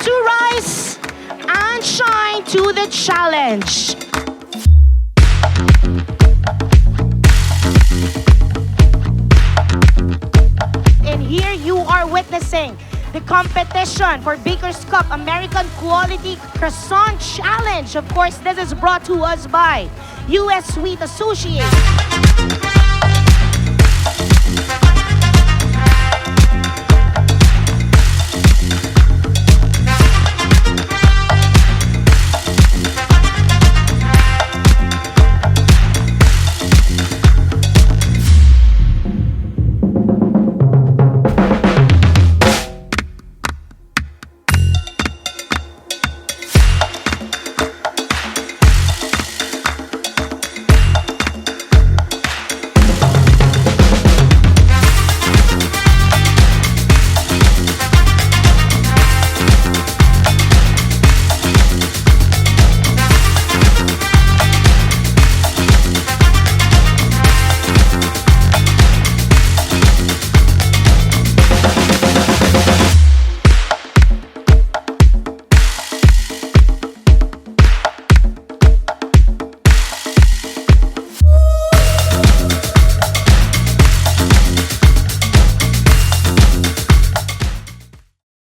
to rise and shine to the challenge. And here you are witnessing the competition for Baker's Cup American Quality Croissant Challenge. Of course, this is brought to us by U.S. Sweet Associates.